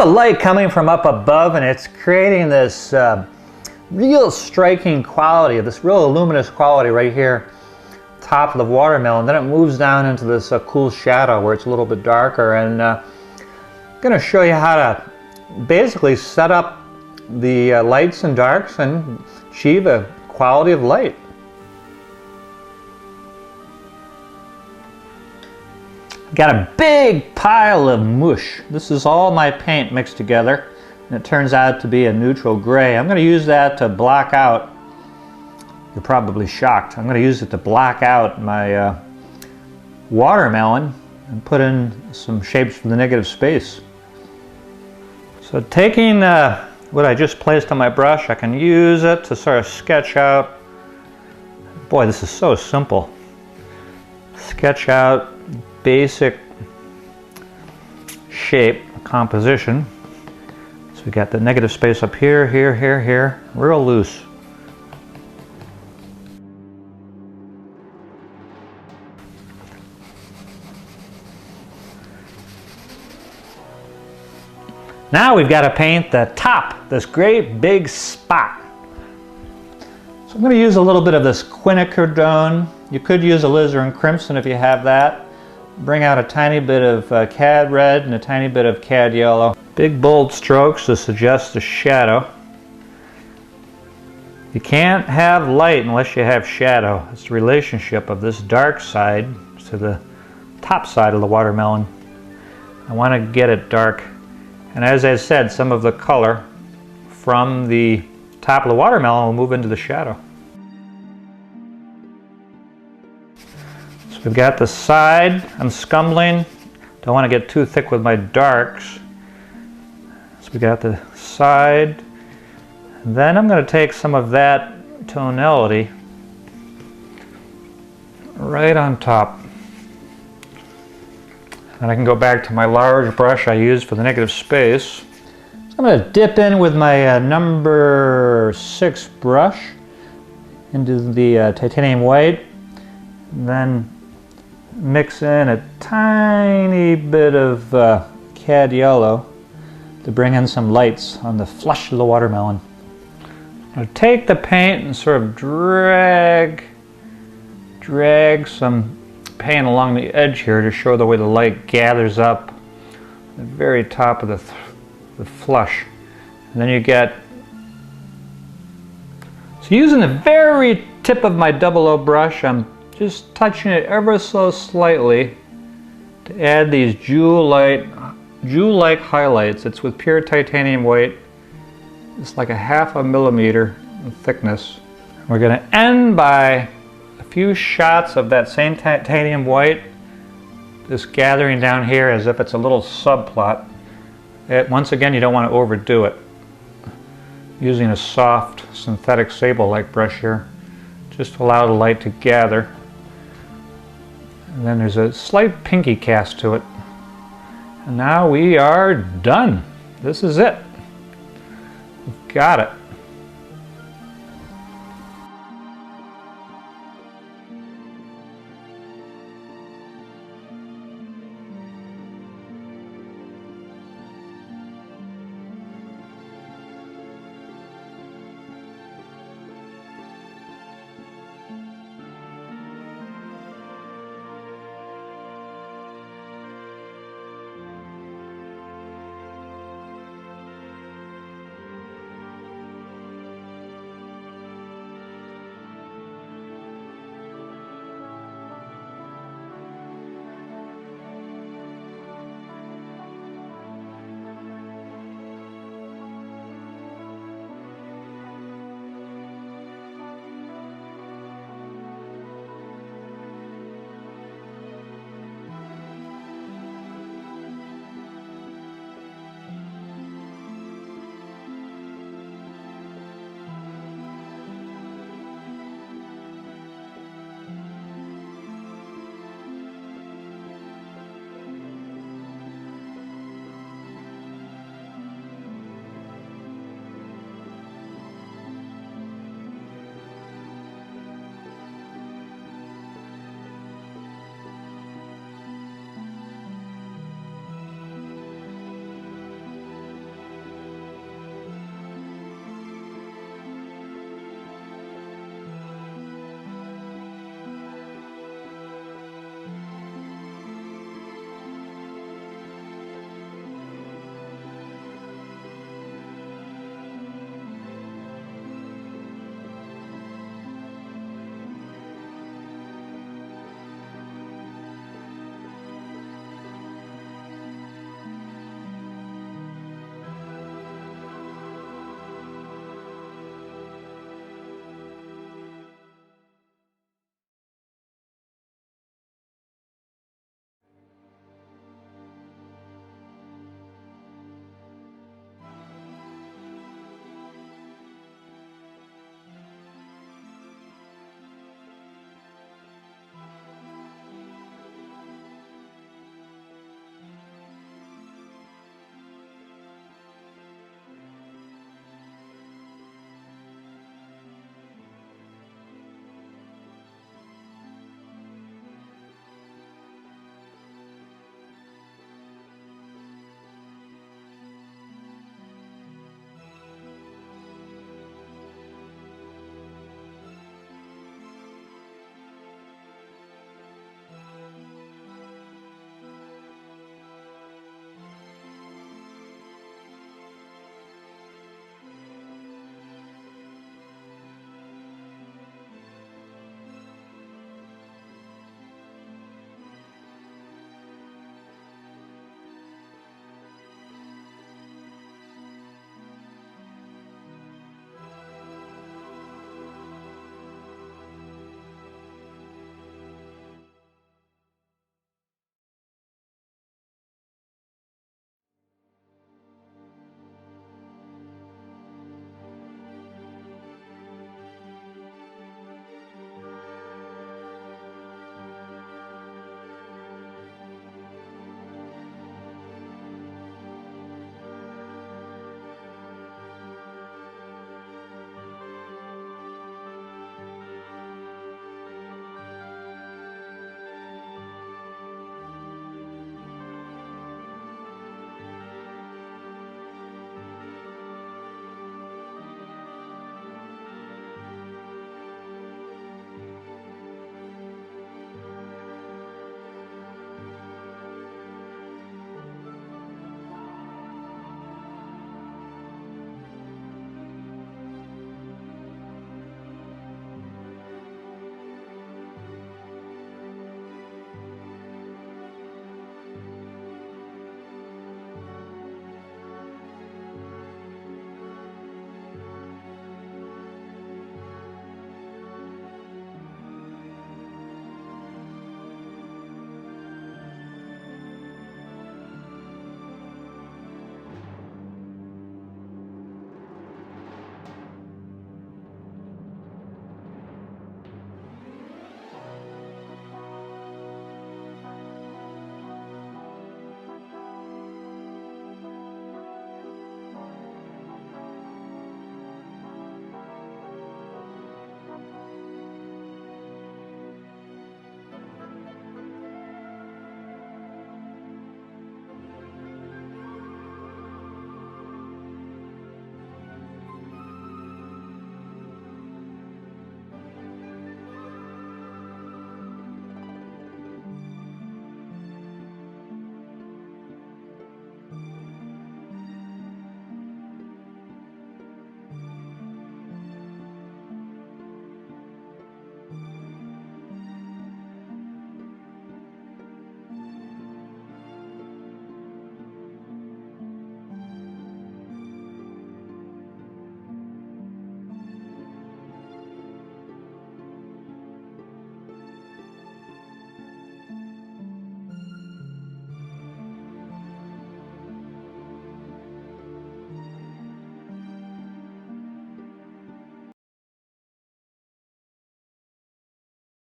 the light coming from up above, and it's creating this real striking quality, this real luminous quality right here, top of the watermelon. Then it moves down into this cool shadow where it's a little bit darker. And I'm going to show you how to basically set up the lights and darks and achieve a quality of light. Got a big pile of mush. This is all my paint mixed together, and it turns out to be a neutral gray. I'm going to use that to block out, you're probably shocked, I'm going to use it to block out my watermelon and put in some shapes from the negative space. So taking what I just placed on my brush, I can use it to sort of sketch out, boy, this is so simple, sketch out basic shape composition. So we got the negative space up here, here, here, here, real loose. Now we've got to paint the top, this great big spot. So I'm going to use a little bit of this quinacridone. You could use alizarin crimson if you have that. Bring out a tiny bit of cad red and a tiny bit of cad yellow. Big bold strokes to suggest a shadow. You can't have light unless you have shadow. It's the relationship of this dark side to the top side of the watermelon. I want to get it dark. And as I said, some of the color from the top of the watermelon will move into the shadow. So we've got the side, I'm scumbling, don't want to get too thick with my darks. So we got the side, and then I'm going to take some of that tonality right on top. And I can go back to my large brush I used for the negative space. So I'm going to dip in with my number 6 brush into the titanium white, and then mix in a tiny bit of cad yellow to bring in some lights on the flesh of the watermelon. I'll take the paint and sort of drag some paint along the edge here to show the way the light gathers up at the very top of the flush. And then you get, so using the very tip of my 00 brush, I'm just touching it ever so slightly to add these jewel-like highlights. It's with pure titanium white. It's like a ½ millimeter in thickness. We're going to end by a few shots of that same titanium white, just gathering down here as if it's a little subplot. Once again, you don't want to overdo it. Using a soft synthetic sable-like brush here, just to allow the light to gather. And then there's a slight pinky cast to it. And now we are done. This is it. We've got it.